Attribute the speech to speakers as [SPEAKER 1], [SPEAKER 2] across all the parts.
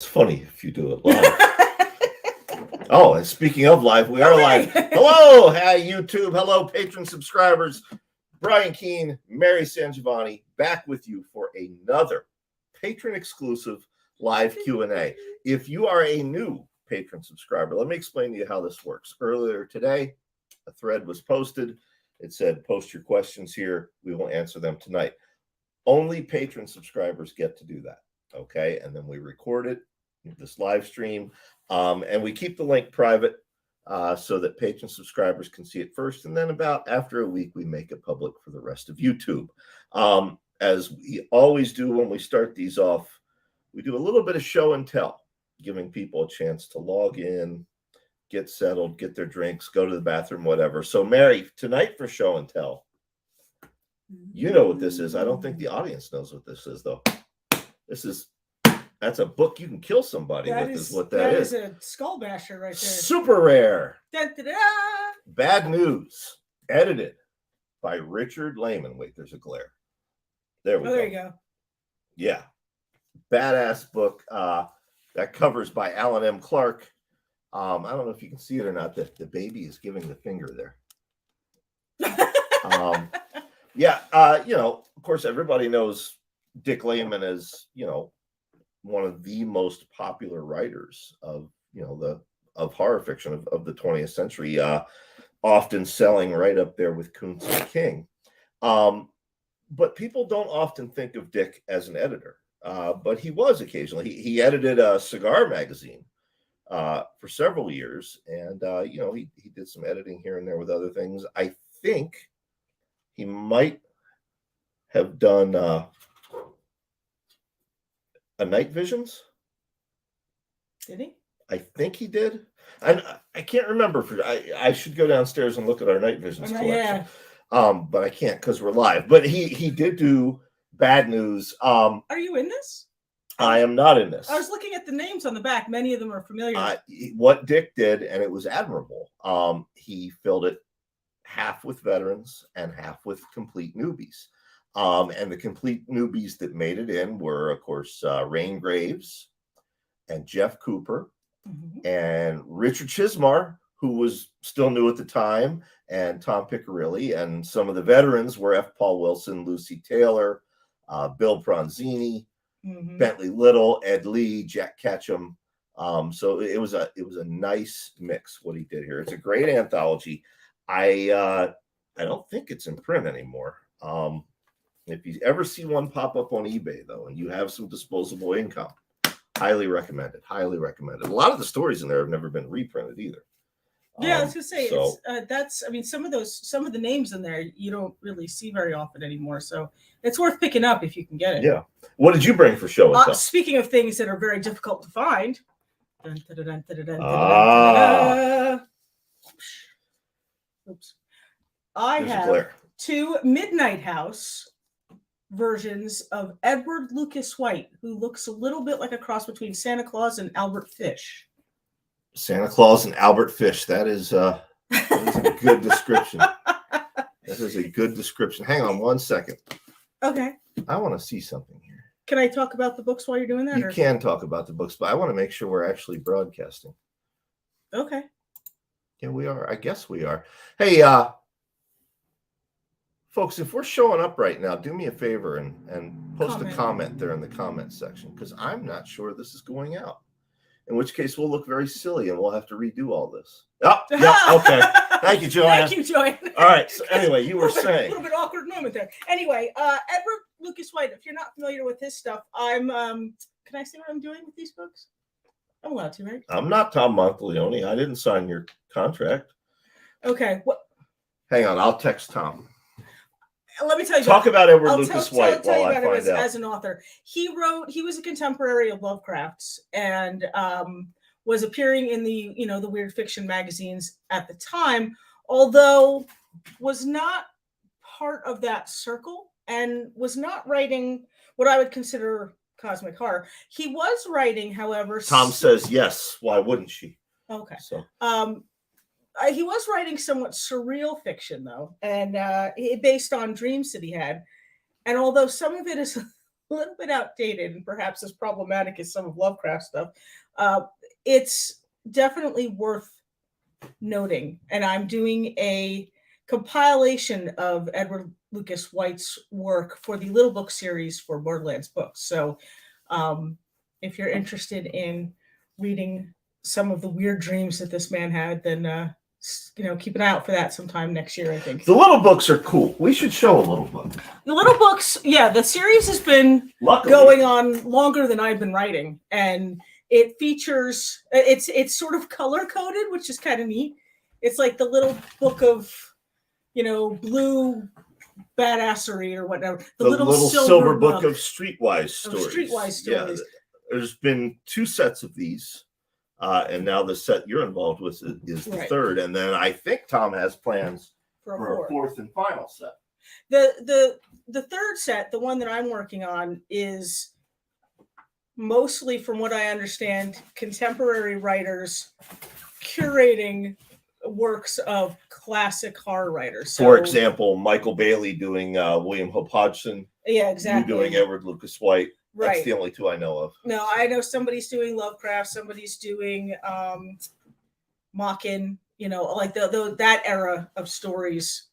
[SPEAKER 1] It's funny if you do it live. Oh, and speaking of live, we are live. Hello, hi YouTube. Hello, patron subscribers. Brian Keene, Mary San Giovanni, back with you for another patron exclusive live Q&A. If you are a new patron subscriber, let me explain to you how this works. Earlier today, a thread was posted. It said, post your questions here. We will answer them tonight. Only patron subscribers get to do that. Okay. And then we record it, this live stream, and we keep the link private so that patron subscribers can see it first. And then after a week, we make it public for the rest of YouTube. As we always do when we start these off, we do a little bit of show and tell, giving people a chance to log in, get settled, get their drinks, go to the bathroom, whatever. So Mary, tonight for show and tell, you know what this is. I don't think the audience knows what this is, though. That's a book you can kill somebody with, is what that is.
[SPEAKER 2] That is a skull basher right there.
[SPEAKER 1] Super rare.
[SPEAKER 2] Dun, dun, dun.
[SPEAKER 1] Bad News, edited by Richard Lehman. Wait, there's a glare. There we go.
[SPEAKER 2] There you go.
[SPEAKER 1] Yeah. Badass book. That cover's by Alan M. Clark. I don't know if you can see it or not. The baby is giving the finger there. Of course, everybody knows Dick Lehman as, one of the most popular writers of, of horror fiction of the 20th century, often selling right up there with Kuntz and King. But people don't often think of Dick as an editor, but he was occasionally. He edited a cigar magazine for several years, and he did some editing here and there with other things. I think he might have done a Night Visions.
[SPEAKER 2] Did he?
[SPEAKER 1] I think he did. And I can't remember. I should go downstairs and look at our Night Visions collection.
[SPEAKER 2] Yeah.
[SPEAKER 1] But I can't because we're live. But he did do Bad News.
[SPEAKER 2] Are you in this?
[SPEAKER 1] I am not in this.
[SPEAKER 2] I was looking at the names on the back. Many of them are familiar.
[SPEAKER 1] What Dick did, and it was admirable, he filled it half with veterans and half with complete newbies. And the complete newbies that made it in were, of course, Rain Graves and Jeff Cooper and Richard Chismar, who was still new at the time, and Tom Piccirilli. And some of the veterans were F. Paul Wilson, Lucy Taylor, Bill Pronzini, Bentley Little, Ed Lee, Jack Ketchum. So it was a nice mix what he did here. It's a great anthology. I don't think it's in print anymore. If you ever see one pop up on eBay, though, and you have some disposable income, highly recommend it. Highly recommend it. A lot of the stories in there have never been reprinted either.
[SPEAKER 2] Yeah, I was gonna say some of the names in there you don't really see very often anymore. So it's worth picking up if you can get it.
[SPEAKER 1] Yeah. What did you bring for show and tell?
[SPEAKER 2] Speaking of things that are very difficult to find. Oops. I have two Midnight House versions of Edward Lucas White, who looks a little bit like a cross between Santa Claus and Albert Fish.
[SPEAKER 1] Santa Claus and Albert Fish. That is a good description. That is a good description. Hang on one second.
[SPEAKER 2] Okay.
[SPEAKER 1] I want to see something here.
[SPEAKER 2] Can I talk about the books while you're doing that?
[SPEAKER 1] You can talk about the books, but I want to make sure we're actually broadcasting.
[SPEAKER 2] Okay.
[SPEAKER 1] Yeah, we are. I guess we are. Hey, folks, if we're showing up right now, do me a favor and post a comment there in the comment section, because I'm not sure this is going out. In which case, we'll look very silly and we'll have to redo all this. Oh, yeah, okay. Thank you, Joanne.
[SPEAKER 2] Thank you, Joanne.
[SPEAKER 1] All right. So anyway, you were saying.
[SPEAKER 2] A little bit awkward moment there. Anyway, Edward Lucas White, if you're not familiar with his stuff, I'm, can I say what I'm doing with these books? I'm allowed to, right?
[SPEAKER 1] I'm not Tom Monteleone. I didn't sign your contract.
[SPEAKER 2] Okay. What?
[SPEAKER 1] Hang on. I'll text Tom.
[SPEAKER 2] Let me tell you.
[SPEAKER 1] Talk about Edward Lucas White while I find out.
[SPEAKER 2] As an author, he was a contemporary of Lovecraft's and was appearing in the the weird fiction magazines at the time, although was not part of that circle and was not writing what I would consider cosmic horror. He was writing, however.
[SPEAKER 1] Tom says yes. Why wouldn't she?
[SPEAKER 2] Okay.
[SPEAKER 1] So.
[SPEAKER 2] He was writing somewhat surreal fiction, though, and based on dreams that he had. And although some of it is little bit outdated and perhaps as problematic as some of Lovecraft stuff, it's definitely worth noting. And I'm doing a compilation of Edward Lucas White's work for the Little Book series for Borderlands Books. So if you're interested in reading some of the weird dreams that this man had, then keep an eye out for that sometime next year, I think.
[SPEAKER 1] The little books are cool. We should show a little book.
[SPEAKER 2] The little books, yeah, the series has been going on longer than I've been writing, and it features it's sort of color coded, which is kind of neat. It's like the little book of blue badassery or whatever. The little silver
[SPEAKER 1] book of streetwise stories. Yeah, there's been 2 sets of these. And now the set you're involved with is the third, and then I think Tom has plans for a fourth and final set.
[SPEAKER 2] The third set, the one that I'm working on, is mostly, from what I understand, contemporary writers curating works of classic horror writers. So,
[SPEAKER 1] for example, Michael Bailey doing William Hope Hodgson.
[SPEAKER 2] Yeah, exactly.
[SPEAKER 1] You doing Edward Lucas White.
[SPEAKER 2] Right.
[SPEAKER 1] That's the only 2 I know of.
[SPEAKER 2] No, I know somebody's doing Lovecraft, somebody's doing Mockin, like that era of stories.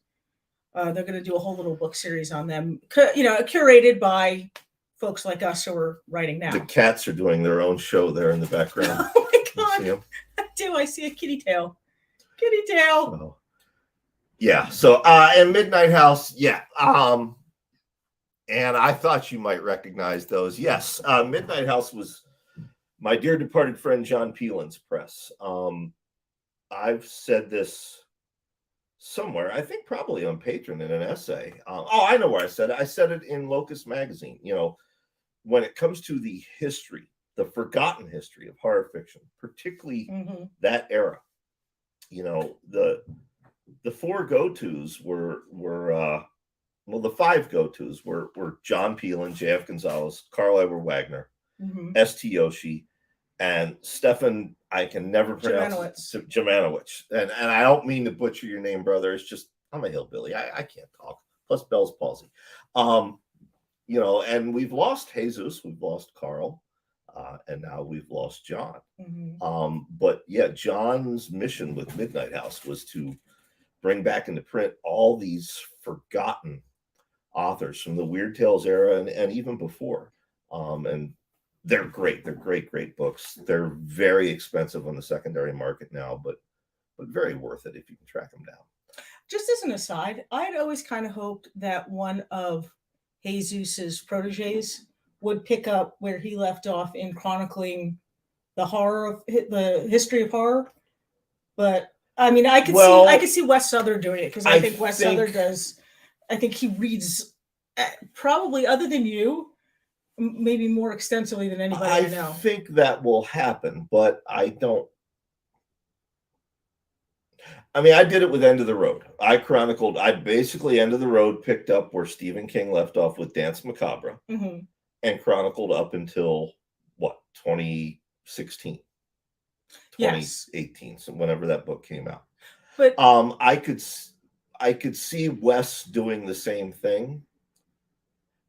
[SPEAKER 2] They're going to do a whole little book series on them, curated by folks like us who are writing now.
[SPEAKER 1] The cats are doing their own show there in the background.
[SPEAKER 2] Oh my God. I do. I see a kitty tail. Kitty tail.
[SPEAKER 1] Oh. Yeah. So, and Midnight House. Yeah. And I thought you might recognize those. Yes, Midnight House was my dear departed friend John Peelin's press. I've said this somewhere, I think probably on Patreon in an essay. I know where I said it. I said it in Locust magazine. When it comes to the history, the forgotten history of horror fiction, particularly that era, the 4 go-tos were the 5 go-tos were John Peelin, J.F. Gonzalez, Karl Edward Wagner, S.T. Yoshi, and Stefan, I can never pronounce Jamanowicz. And I don't mean to butcher your name, brother. It's just, I'm a hillbilly. I can't talk. Plus Bell's palsy. And we've lost Jesus. We've lost Carl. And now we've lost John. But yeah, John's mission with Midnight House was to bring back into print all these forgotten authors from the Weird Tales era and even before. And they're great. They're great books. They're very expensive on the secondary market now, but very worth it if you can track them down.
[SPEAKER 2] Just as an aside, I'd always kind of hoped that one of Jesus's proteges would pick up where he left off in chronicling the history of horror. But I mean, I could see Wes Southern doing it, because I think Wes Southern does. I think he reads probably, other than you, maybe more extensively than anybody I know.
[SPEAKER 1] I think that will happen, but I don't. I mean, I did it with End of the Road. I basically End of the Road picked up where Stephen King left off with Dance Macabre, and chronicled up until 2016, 2018, so whenever that book came out. But I could see Wes doing the same thing,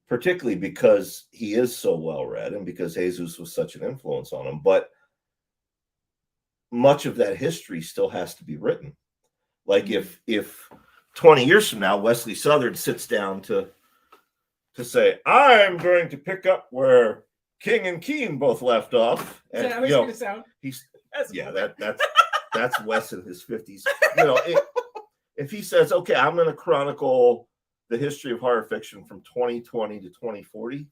[SPEAKER 1] particularly because he is so well read and because Jesus was such an influence on him. But much of that history still has to be written. Like if 20 years from now, Wesley Southern sits down to say, I'm going to pick up where King and Keene both left off. And,
[SPEAKER 2] is that how he's going to sound?
[SPEAKER 1] That's Wes in his 50s. If he says, okay, I'm going to chronicle the history of horror fiction from 2020 to 2040,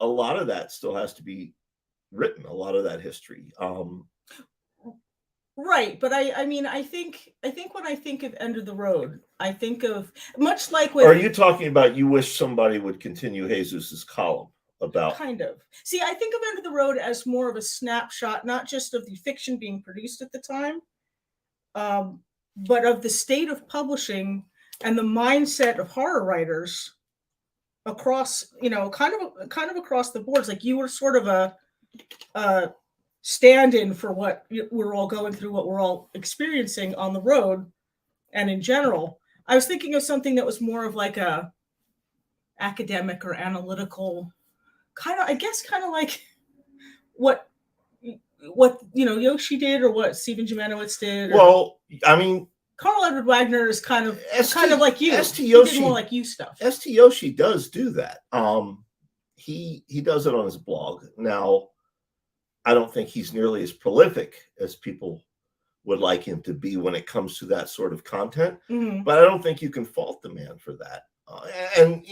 [SPEAKER 1] a lot of that still has to be written, a lot of that history.
[SPEAKER 2] Right, but I mean, I think when I think of End of the Road, I think of much like with.
[SPEAKER 1] Are you talking about you wish somebody would continue Jesus's column about?
[SPEAKER 2] Kind of. See, I think of End of the Road as more of a snapshot, not just of the fiction being produced at the time, but of the state of publishing and the mindset of horror writers across, kind of across the boards. Like, you were sort of a stand-in for what we're all going through, what we're all experiencing on the road and in general. I was thinking of something that was more of like academic or analytical kind of, I guess, kind of like what Yoshi did or what Stephen Jemanowitz did.
[SPEAKER 1] Well, I mean,
[SPEAKER 2] Carl Edward Wagner is kind of like you.
[SPEAKER 1] ST
[SPEAKER 2] He
[SPEAKER 1] Yoshi,
[SPEAKER 2] did more like you stuff.
[SPEAKER 1] ST Yoshi does do that. He does it on his blog. Now, I don't think he's nearly as prolific as people would like him to be when it comes to that sort of content.
[SPEAKER 2] Mm-hmm.
[SPEAKER 1] But I don't think you can fault the man for that. And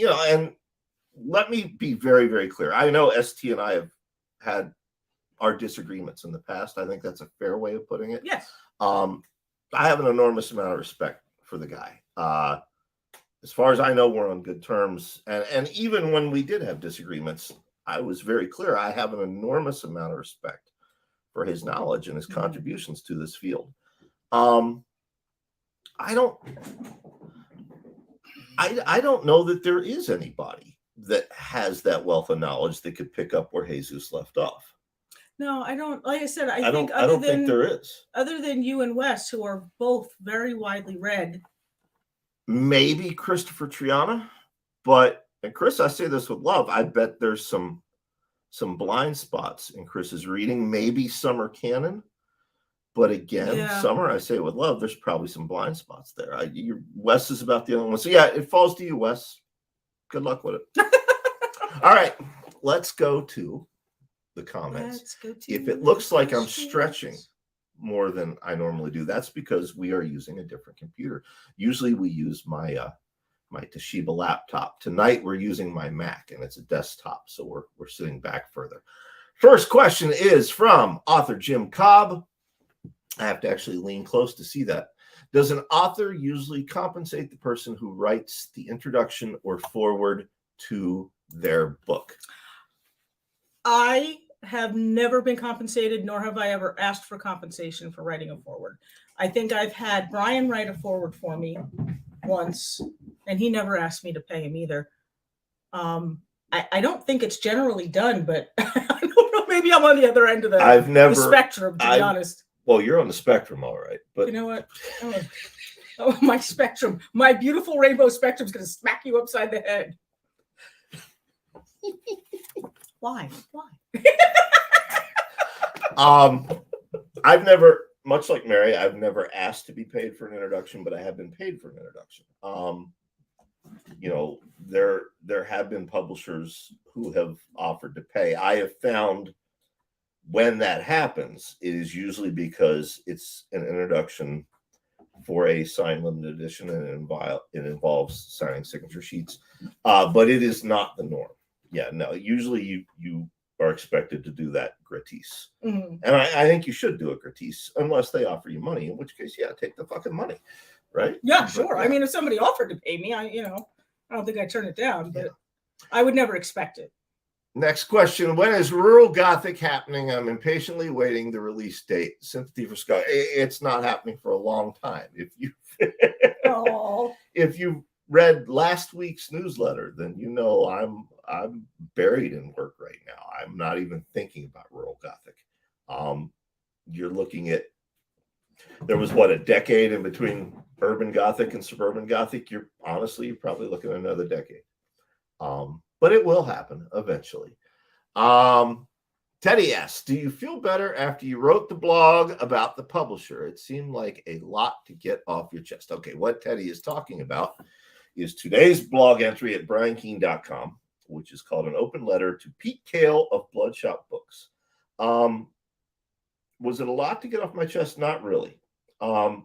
[SPEAKER 1] let me be very, very clear. I know ST and I have had our disagreements in the past. I think that's a fair way of putting it.
[SPEAKER 2] Yes.
[SPEAKER 1] I have an enormous amount of respect for the guy. As far as I know, we're on good terms. And even when we did have disagreements, I was very clear. I have an enormous amount of respect for his knowledge and his contributions to this field. I don't know that there is anybody that has that wealth of knowledge that could pick up where Jesus left off.
[SPEAKER 2] No, I don't. Like I said, I
[SPEAKER 1] don't think there is.
[SPEAKER 2] Other than you and Wes, who are both very widely read.
[SPEAKER 1] Maybe Christopher Triana, and Chris, I say this with love. I bet there's some blind spots in Chris's reading. Maybe Summer Cannon, but again, Summer, I say it with love. There's probably some blind spots there. Wes is about the only one. So yeah, it falls to you, Wes. Good luck with it. All right, let's go to the comments. If it looks like I'm stretching more than I normally do, that's because we are using a different computer. Usually we use my Toshiba laptop. Tonight we're using my Mac, and it's a desktop, so we're sitting back further. First question is from author Jim Cobb. I have to actually lean close to see that. Does an author usually compensate the person who writes the introduction or foreword to their book?
[SPEAKER 2] I have never been compensated, nor have I ever asked for compensation for writing a foreword. I think I've had Brian write a foreword for me once, and he never asked me to pay him either. I don't think it's generally done, but I don't know. Maybe I'm on the other end of the spectrum, to be honest.
[SPEAKER 1] Well, you're on the spectrum, all right. But
[SPEAKER 2] you know what? Oh, my spectrum, my beautiful rainbow spectrum is going to smack you upside the head. Why?
[SPEAKER 1] I've never, much like Mary, I've never asked to be paid for an introduction, but I have been paid for an introduction. There have been publishers who have offered to pay. I have found when that happens, it is usually because it's an introduction for a signed limited edition, and it involves signing signature sheets, but it is not the norm. Yeah, no, usually you are expected to do that gratis. Mm-hmm. And I think you should do it gratis unless they offer you money, in which case, take the fucking money, right?
[SPEAKER 2] Yeah, sure. But, I mean, if somebody offered to pay me, I don't think I'd turn it down, but I would never expect it.
[SPEAKER 1] Next question. When is Rural Gothic happening? I'm impatiently waiting the release date. Sympathy for Scott. It's not happening for a long time. If you read last week's newsletter, then I'm buried in work right now. I'm not even thinking about Rural Gothic. You're looking at, there was a decade in between urban Gothic and suburban Gothic. You're probably looking at another decade. But it will happen eventually. Teddy asks, do you feel better after you wrote the blog about the publisher? It seemed like a lot to get off your chest. Okay, what Teddy is talking about is today's blog entry at briankeene.com, which is called An Open Letter to Pete Kale of Bloodshot Books. Was it a lot to get off my chest? Not really. I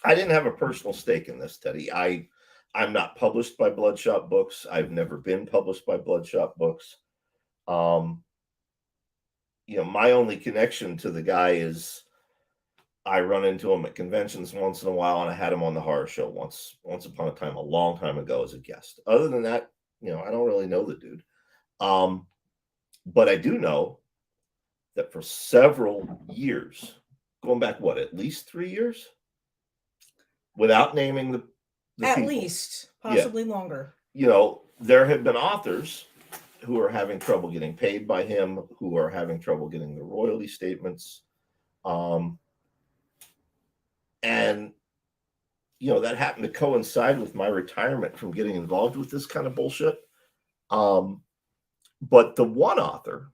[SPEAKER 1] didn't have a personal stake in this, Teddy. I'm not published by Bloodshot Books. I've never been published by Bloodshot Books. My only connection to the guy is I run into him at conventions once in a while, and I had him on the horror show once upon a time, a long time ago, as a guest. Other than that, I don't really know the dude. But I do know that for several years, going back, at least 3 years, without naming the
[SPEAKER 2] at
[SPEAKER 1] people,
[SPEAKER 2] least, possibly longer.
[SPEAKER 1] There have been authors who are having trouble getting paid by him, who are having trouble getting the royalty statements. And, that happened to coincide with my retirement from getting involved with this kind of bullshit. But the one author,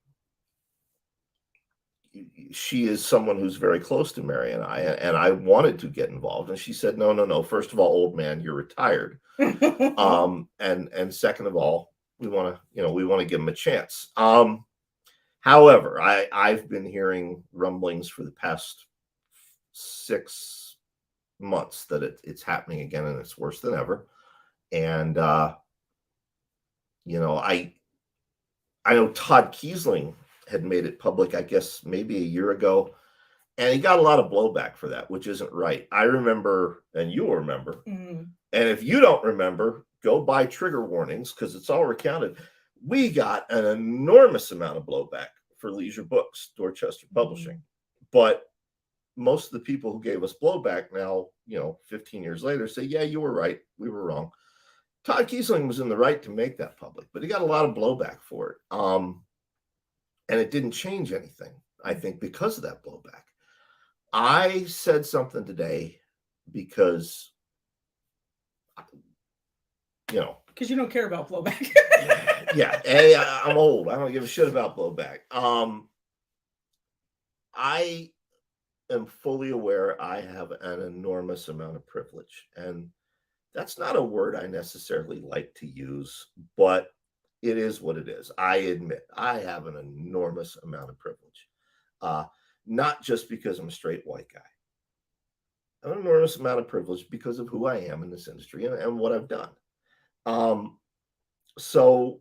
[SPEAKER 1] she is someone who's very close to Mary and I wanted to get involved, and she said, no. First of all, old man, you're retired. And second of all, we want to give him a chance. However, I've been hearing rumblings for the past 6 months that it's happening again, and it's worse than ever. And I know Todd Kiesling had made it public, I guess maybe a year ago, and he got a lot of blowback for that, which isn't right. I remember, and you'll remember. Mm-hmm. And if you don't remember, go buy trigger warnings, because it's all recounted. We got an enormous amount of blowback for Leisure Books, Dorchester Publishing. Mm-hmm. But most of the people who gave us blowback now, 15 years later, say, yeah, you were right. We were wrong. Todd Kiesling was in the right to make that public, but he got a lot of blowback for it. And it didn't change anything, I think, because of that blowback. I said something today because,
[SPEAKER 2] because you don't care about blowback.
[SPEAKER 1] Yeah. Hey, I'm old. I don't give a shit about blowback. I am fully aware I have an enormous amount of privilege. And that's not a word I necessarily like to use, but it is what it is. I admit I have an enormous amount of privilege. Not just because I'm a straight white guy. I have an enormous amount of privilege because of who I am in this industry and what I've done. So,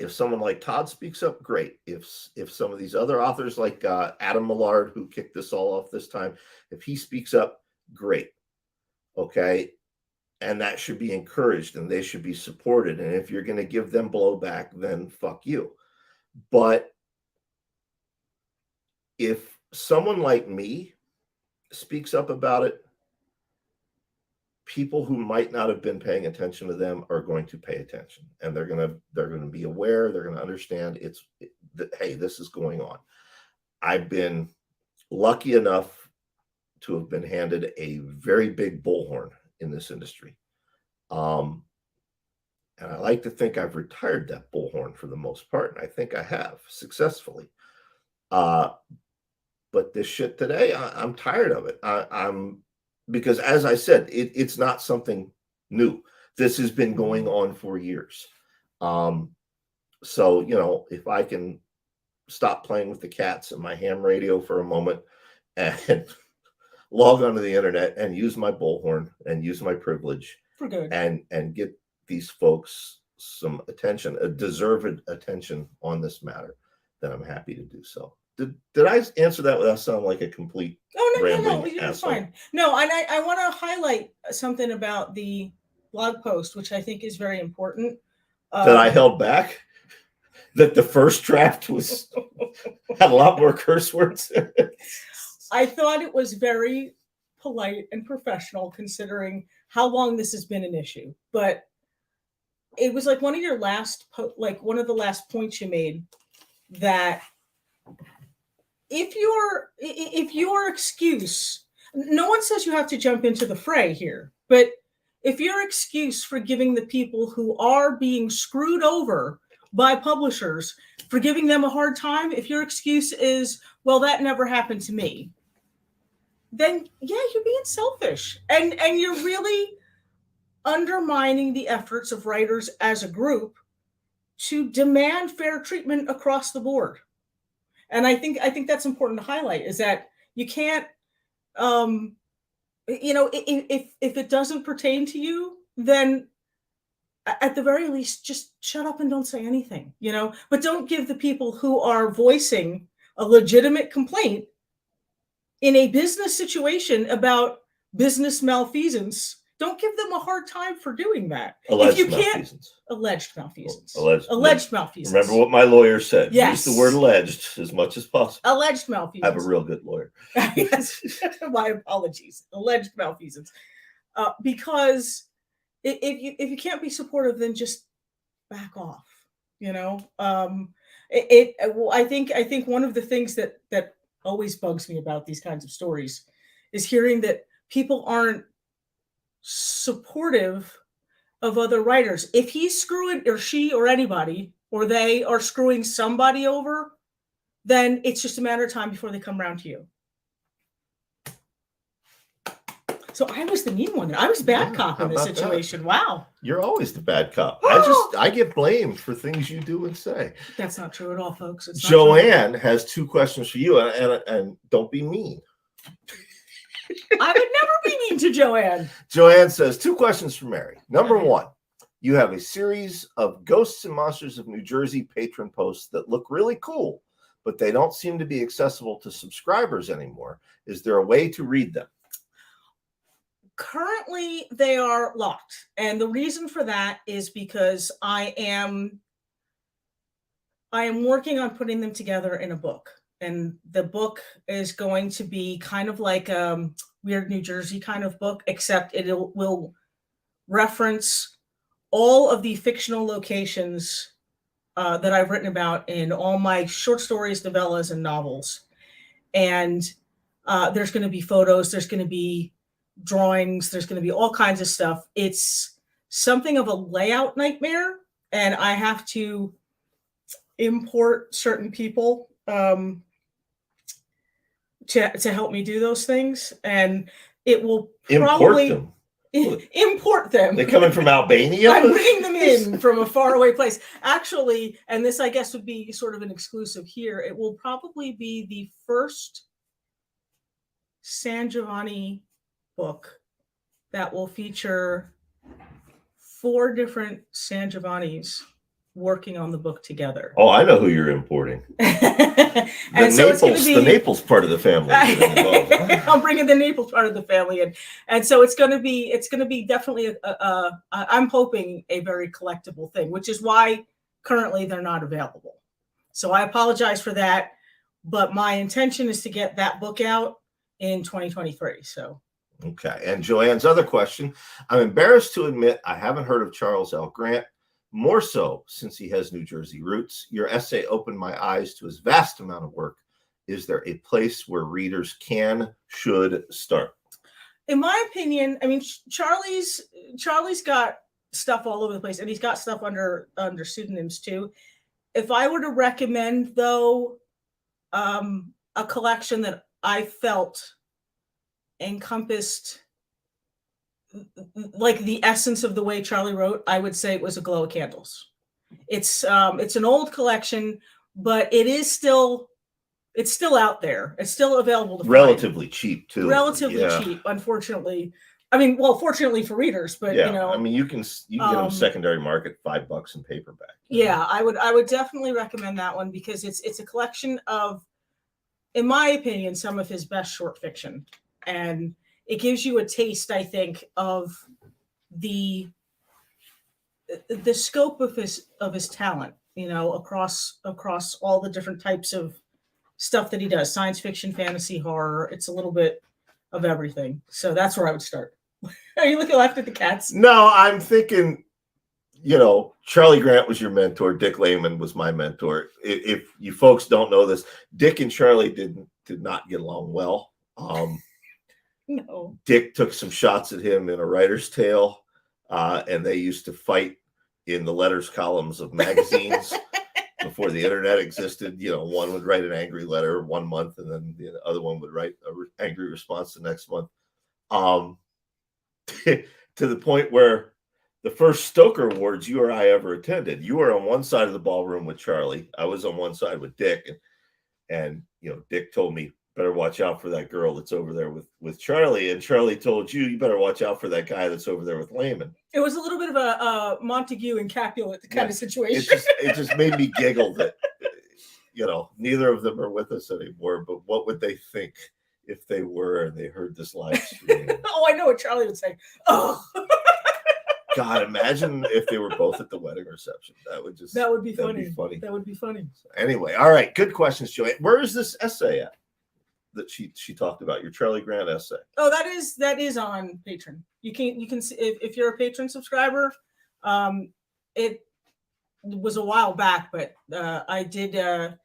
[SPEAKER 1] if someone like Todd speaks up, great. If some of these other authors like Adam Millard, who kicked this all off this time, if he speaks up, great. Okay. And that should be encouraged and they should be supported. And if you're going to give them blowback, then fuck you. But if someone like me speaks up about it, people who might not have been paying attention to them are going to pay attention, and they're going to be aware. They're going to understand hey, this is going on. I've been lucky enough to have been handed a very big bullhorn in this industry. And I like to think I've retired that bullhorn for the most part, and I think I have successfully. But this shit today, I'm tired of it. Because as I said, it's not something new. This has been going on for years. So, if I can stop playing with the cats and my ham radio for a moment and log onto the internet and use my bullhorn and use my privilege
[SPEAKER 2] for good
[SPEAKER 1] and get these folks some attention, a deserved attention on this matter, then I'm happy to do so. Did I answer that without sounding like a complete
[SPEAKER 2] no, you're fine. No, and I want to highlight something about the blog post, which I think is very important.
[SPEAKER 1] That I held back? That the first draft had a lot more curse words?
[SPEAKER 2] I thought it was very polite and professional considering how long this has been an issue. But it was like one of your last, one of the last points you made, that if your excuse, no one says you have to jump into the fray here, but if your excuse for giving the people who are being screwed over by publishers, for giving them a hard time, if your excuse is, well, that never happened to me, then yeah, you're being selfish. And you're really undermining the efforts of writers as a group to demand fair treatment across the board. And I think that's important to highlight, is that you can't, if it doesn't pertain to you, then at the very least, just shut up and don't say anything, but don't give the people who are voicing a legitimate complaint in a business situation about business malfeasance, don't give them a hard time for doing that.
[SPEAKER 1] Alleged
[SPEAKER 2] malfeasance.
[SPEAKER 1] Alleged
[SPEAKER 2] malfeasance.
[SPEAKER 1] Remember what my lawyer said.
[SPEAKER 2] Yes.
[SPEAKER 1] Use the word alleged as much as possible.
[SPEAKER 2] Alleged malfeasance.
[SPEAKER 1] I have a real good lawyer.
[SPEAKER 2] Yes. My apologies. Alleged malfeasance. Because if you can't be supportive, then just back off. I think one of the things that always bugs me about these kinds of stories is hearing that people aren't supportive of other writers. If he's screwing, or she or anybody, or they are screwing somebody over, then it's just a matter of time before they come around to you. So I was the mean one. I was bad cop in this situation. Wow.
[SPEAKER 1] You're always the bad cop. I get blamed for things you do and say.
[SPEAKER 2] That's not true at all, folks. It's
[SPEAKER 1] Joanne has 2 questions for you, and don't be mean.
[SPEAKER 2] I would never be mean to Joanne.
[SPEAKER 1] Joanne says 2 questions for Mary. Number 1, you have a series of Ghosts and Monsters of New Jersey patron posts that look really cool, but they don't seem to be accessible to subscribers anymore. Is there a way to read them?
[SPEAKER 2] Currently, they are locked. And the reason for that is because I am working on putting them together in a book. And the book is going to be kind of like a Weird New Jersey kind of book, except it will reference all of the fictional locations that I've written about in all my short stories, novellas, and novels. And there's going to be photos, there's going to be drawings, there's going to be all kinds of stuff. It's something of a layout nightmare, and I have to import certain people to help me do those things, and it will probably import them.
[SPEAKER 1] They coming from Albania?
[SPEAKER 2] I'm bringing them in from a faraway place. Actually, and this I guess would be sort of an exclusive here, it will probably be the first San Giovanni book that will feature 4 different San Giovannis working on the book together.
[SPEAKER 1] Oh, I know who you're importing. The Naples part of the family.
[SPEAKER 2] I'm bringing the Naples part of the family in, and so it's going to be definitely I'm hoping a very collectible thing, which is why currently they're not available. So I apologize for that, but my intention is to get that book out in 2023. So.
[SPEAKER 1] Okay. And Joanne's other question, I'm embarrassed to admit I haven't heard of Charles L. Grant, more so since he has New Jersey roots. Your essay opened my eyes to his vast amount of work. Is there a place where readers should start?
[SPEAKER 2] In my opinion, I mean, Charlie's got stuff all over the place, and he's got stuff under pseudonyms too. If I were to recommend, though, a collection that I felt encompassed like the essence of the way Charlie wrote, I would say it was A Glow of Candles. It's an old collection, but it's still out there. It's still available to
[SPEAKER 1] relatively
[SPEAKER 2] find.
[SPEAKER 1] Cheap too.
[SPEAKER 2] Relatively cheap, unfortunately. I mean, well, fortunately for readers, but you know,
[SPEAKER 1] I mean, you can get them secondary market $5 in paperback.
[SPEAKER 2] Yeah, I would definitely recommend that one because it's a collection of, in my opinion, some of his best short fiction. And it gives you a taste, I think, of the scope of his talent, you know, across all the different types of stuff that he does. Science fiction, fantasy, horror. It's a little bit of everything. So that's where I would start. Are you looking left at the cats?
[SPEAKER 1] No, I'm thinking, you know, Charlie Grant was your mentor. Dick Lehman was my mentor. If you folks don't know this, Dick and Charlie did not get along well.
[SPEAKER 2] No.
[SPEAKER 1] Dick took some shots at him in A Writer's Tale, and they used to fight in the letters columns of magazines before the internet existed. You know, one would write an angry letter 1 month, and then the other one would write an angry response the next month. To the point where the first Stoker Awards you or I ever attended, you were on one side of the ballroom with Charlie. I was on one side with Dick, and you know, Dick told me, better watch out for that girl that's over there with Charlie. And Charlie told you better watch out for that guy that's over there with Lehman.
[SPEAKER 2] It was a little bit of a Montague and Capulet kind of situation.
[SPEAKER 1] It just made me giggle that, you know, neither of them are with us anymore. But what would they think if they were and they heard this live stream?
[SPEAKER 2] Oh, I know what Charlie would say. Oh.
[SPEAKER 1] God, imagine if they were both at the wedding reception. That would be funny.
[SPEAKER 2] That would be funny.
[SPEAKER 1] So anyway, all right, good questions, Joanne. Where is this essay at that she talked about, your Charlie Grant essay?
[SPEAKER 2] Oh, that is on Patreon. You can see if you're a Patreon subscriber. It was a while back, but I did a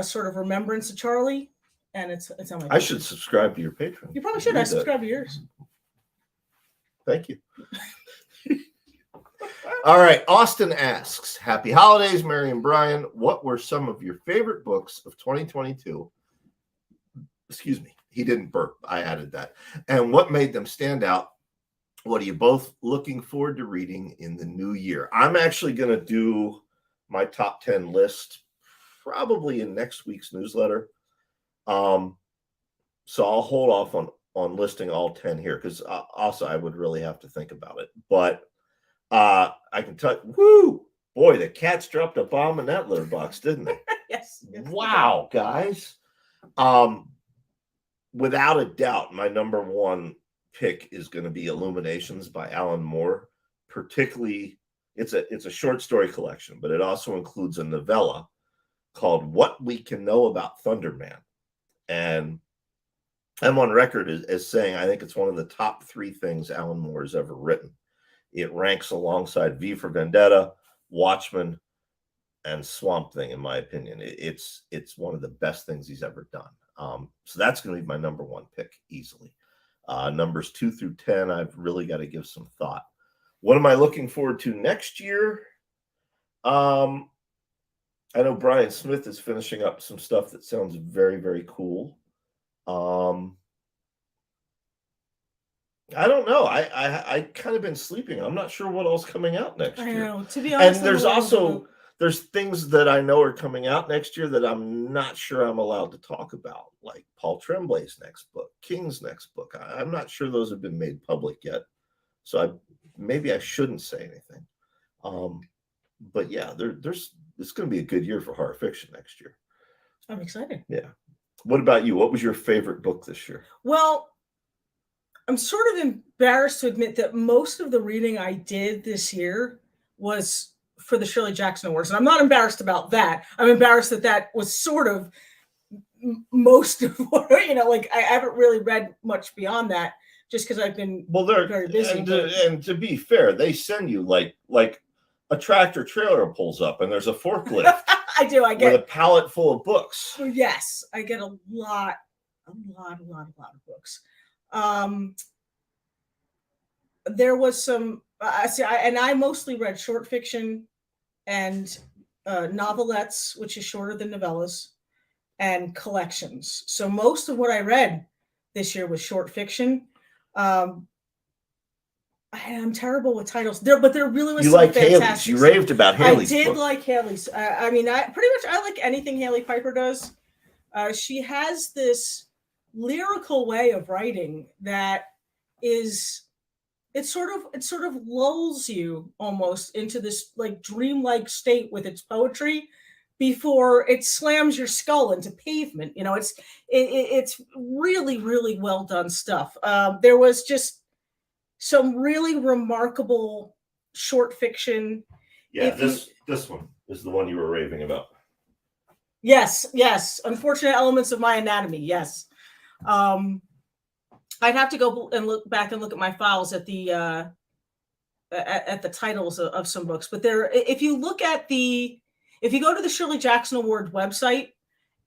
[SPEAKER 2] sort of remembrance of Charlie, and it's on my.
[SPEAKER 1] I should subscribe to your Patreon.
[SPEAKER 2] You probably should. I subscribe to yours.
[SPEAKER 1] Thank you. All right. Austin asks, happy holidays, Mary and Brian. What were some of your favorite books of 2022? Excuse me. He didn't burp. I added that. And what made them stand out? What are you both looking forward to reading in the new year? I'm actually going to do my top 10 list probably in next week's newsletter. So I'll hold off on listing all 10 here because also I would really have to think about it. But I can tell you, boy, the cats dropped a bomb in that litter box, didn't they?
[SPEAKER 2] Yes.
[SPEAKER 1] Wow, guys. Without a doubt, my number one pick is going to be Illuminations by Alan Moore. Particularly, it's a short story collection, but it also includes a novella called What We Can Know About Thunderman. And I'm on record as saying I think it's one of the top 3 things Alan Moore has ever written. It ranks alongside V for Vendetta, Watchmen, and Swamp Thing, in my opinion. It's one of the best things he's ever done. So that's going to be my number one pick easily. Numbers 2 through 10, I've really got to give some thought. What am I looking forward to next year? I know Brian Smith is finishing up some stuff that sounds very, very cool. I don't know. I kind of been sleeping. I'm not sure what else coming out next year.
[SPEAKER 2] I know. To be honest,
[SPEAKER 1] and there's things that I know are coming out next year that I'm not sure I'm allowed to talk about, like Paul Tremblay's next book, King's next book. I'm not sure those have been made public yet, so maybe I shouldn't say anything. But yeah, it's going to be a good year for horror fiction next year.
[SPEAKER 2] I'm excited.
[SPEAKER 1] Yeah. What about you? What was your favorite book this year?
[SPEAKER 2] Well, I'm sort of embarrassed to admit that most of the reading I did this year was for the Shirley Jackson Awards. And I'm not embarrassed about that. I'm embarrassed that was sort of most of what, like I haven't really read much beyond that just because I've been very busy.
[SPEAKER 1] And to be fair, they send you like a tractor trailer pulls up and there's a forklift.
[SPEAKER 2] I do. I get
[SPEAKER 1] with a pallet full of books.
[SPEAKER 2] Yes, I get a lot of books. There was some. I mostly read short fiction and novelettes, which is shorter than novellas, and collections. So most of what I read this year was short fiction. I'm terrible with titles but there really was.
[SPEAKER 1] You
[SPEAKER 2] some
[SPEAKER 1] like
[SPEAKER 2] fantastic
[SPEAKER 1] Haley's? You raved about Haley's.
[SPEAKER 2] I did
[SPEAKER 1] book.
[SPEAKER 2] Like Haley's. I like anything Haley Piper does. She has this lyrical way of writing that is. It sort of lulls you almost into this like dreamlike state with its poetry before it slams your skull into pavement. It's really, really well done stuff. There was just some really remarkable short fiction.
[SPEAKER 1] Yeah, this one is the one you were raving about.
[SPEAKER 2] Yes. Unfortunate Elements of My Anatomy. Yes. I'd have to go and look back and look at my files at the titles of some books. But if you go to the Shirley Jackson Award website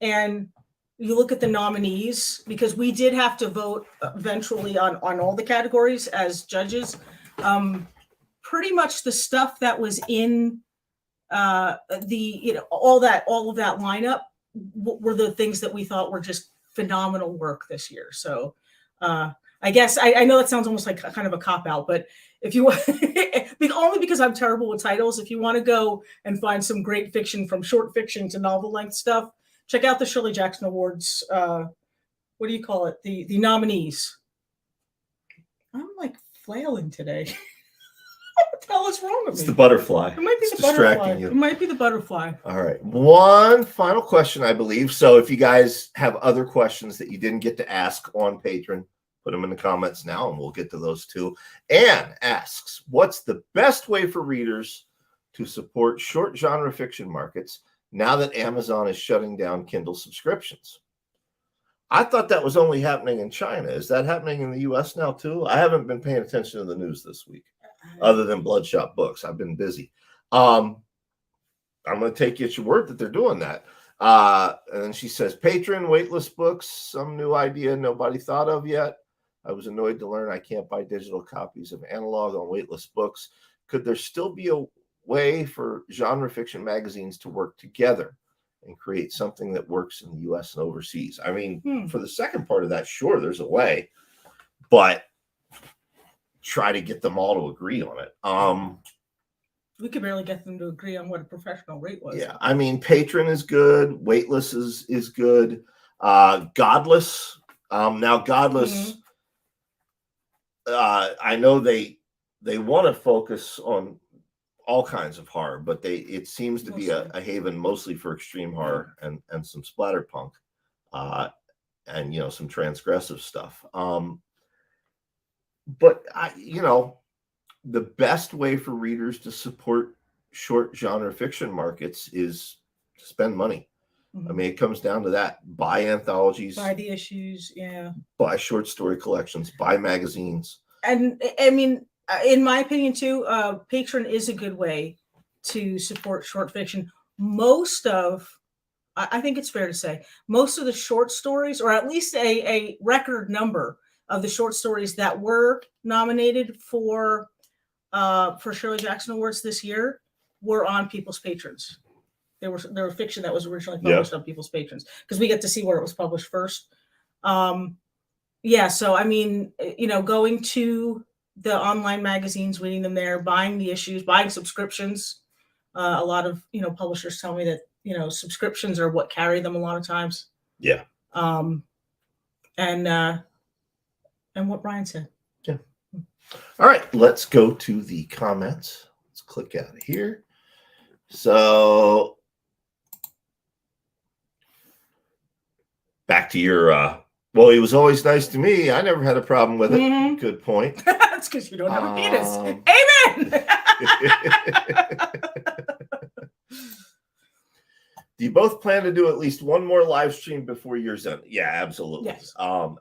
[SPEAKER 2] and you look at the nominees, because we did have to vote eventually on all the categories as judges. Pretty much the stuff that was in all of that lineup were the things that we thought were just phenomenal work this year. So I guess I know that sounds almost like kind of a cop out, but if you only because I'm terrible with titles, if you want to go and find some great fiction from short fiction to novel length stuff, check out the Shirley Jackson Awards. What do you call it? The nominees. I'm like flailing today. What the hell is wrong with me?
[SPEAKER 1] It's the butterfly.
[SPEAKER 2] It might be
[SPEAKER 1] it's
[SPEAKER 2] the butterfly.
[SPEAKER 1] Distracting you.
[SPEAKER 2] It might be the butterfly.
[SPEAKER 1] All right. One final question, I believe. So if you guys have other questions that you didn't get to ask on Patreon, put them in the comments now and we'll get to those too. Anne asks, what's the best way for readers to support short genre fiction markets now that Amazon is shutting down Kindle subscriptions? I thought that was only happening in China. Is that happening in the US now too? I haven't been paying attention to the news this week. Other than Bloodshot Books, I've been busy. I'm going to take you at your word that they're doing that. And then she says, patron waitlist books, some new idea nobody thought of yet. I was annoyed to learn I can't buy digital copies of analog on waitlist books. Could there still be a way for genre fiction magazines to work together and create something that works in the US and overseas? I mean, for the second part of that, sure, there's a way, but try to get them all to agree on it.
[SPEAKER 2] We could barely get them to agree on what a professional rate was.
[SPEAKER 1] Yeah, I mean, Patron is good. Waitlist is good. Godless. Now, Godless, I know they want to focus on all kinds of horror, but it seems to be a haven mostly for extreme horror and some splatterpunk, and some transgressive stuff. But the best way for readers to support short genre fiction markets is to spend money. I mean, it comes down to that. Buy anthologies,
[SPEAKER 2] buy the issues,
[SPEAKER 1] buy short story collections, buy magazines.
[SPEAKER 2] And I mean, in my opinion too, Patron is a good way to support short fiction. I think it's fair to say, most of the short stories, or at least a record number of the short stories that were nominated for Shirley Jackson Awards this year, were on people's patrons. There were fiction that was originally published on people's patrons, because we get to see where it was published first. So I mean, going to the online magazines, reading them there, buying the issues, buying subscriptions. A lot of publishers tell me that subscriptions are what carry them a lot of times.
[SPEAKER 1] Yeah.
[SPEAKER 2] And what Brian said.
[SPEAKER 1] Yeah. All right, let's go to the comments. Let's click out of here. So back to your well, he was always nice to me. I never had a problem with it. Good point.
[SPEAKER 2] That's because you don't have a penis. Amen.
[SPEAKER 1] Do you both plan to do at least one more live stream before year's end? Yeah, absolutely.
[SPEAKER 2] Yes.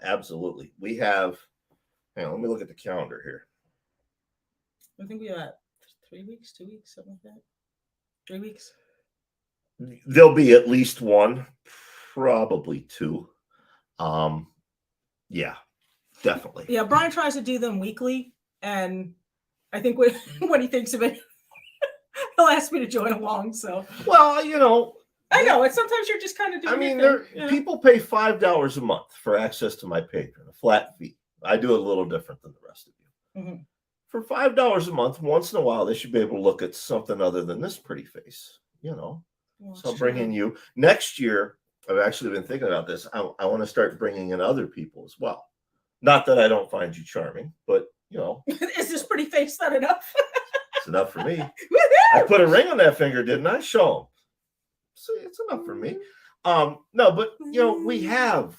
[SPEAKER 1] Absolutely. We have, hang on, let me look at the calendar here.
[SPEAKER 2] I think we got 3 weeks, 2 weeks, something like that. 3 weeks.
[SPEAKER 1] There'll be at least one, probably two. Yeah, definitely.
[SPEAKER 2] Yeah, Brian tries to do them weekly, and I think when he thinks of it, he'll ask me to join along. So,
[SPEAKER 1] well,
[SPEAKER 2] I know. And sometimes you're just kind of doing.
[SPEAKER 1] I mean, people pay $5 a month for access to my Patreon, a flat fee. I do it a little different than the rest of you. For $5 a month, once in a while, they should be able to look at something other than this pretty face. Well, so I'll bring in you next year. I've actually been thinking about this. I want to start bringing in other people as well. Not that I don't find you charming, but
[SPEAKER 2] is this pretty face not enough?
[SPEAKER 1] It's enough for me. I put a ring on that finger, didn't I? Show them. So it's enough for me. No, but we have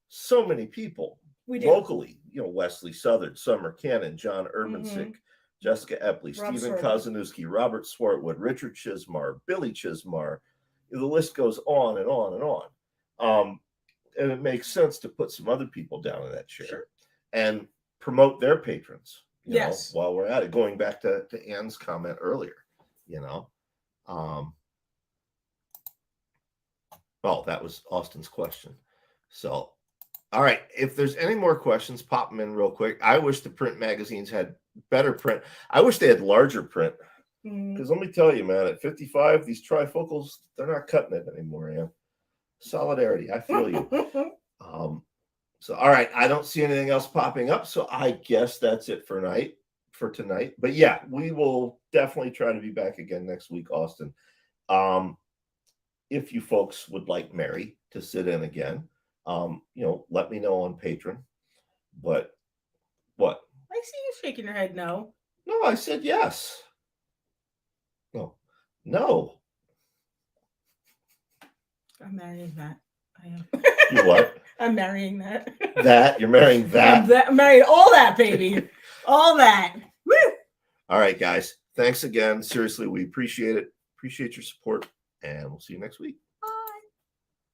[SPEAKER 1] so many people locally. Wesley Southern, Summer Cannon, John Urbansick, Jessica Epley, Stephen Kozanowski, Robert Swartwood, Richard Chismar, Billy Chismar. The list goes on and on and on. And it makes sense to put some other people down in that chair and promote their patrons, while we're at it. Going back to Ann's comment earlier, well, that was Austin's question. So, all right, if there's any more questions, pop them in real quick. I wish the print magazines had better print. I wish they had larger print. Because let me tell you, man, at 55, these trifocals, they're not cutting it anymore, Ann. Solidarity, I feel you. So, all right, I don't see anything else popping up, so I guess that's it for tonight. But yeah, we will definitely try to be back again next week, Austin. If you folks would like Mary to sit in again, let me know on Patreon. But what?
[SPEAKER 2] I see you shaking your head no.
[SPEAKER 1] No, I said yes. No.
[SPEAKER 2] I'm marrying that. I am.
[SPEAKER 1] You what?
[SPEAKER 2] I'm marrying that.
[SPEAKER 1] That? You're marrying that?
[SPEAKER 2] I'm marrying all that, baby. All that. Woo!
[SPEAKER 1] All right, guys. Thanks again. Seriously, we appreciate it. Appreciate your support. And we'll see you next week.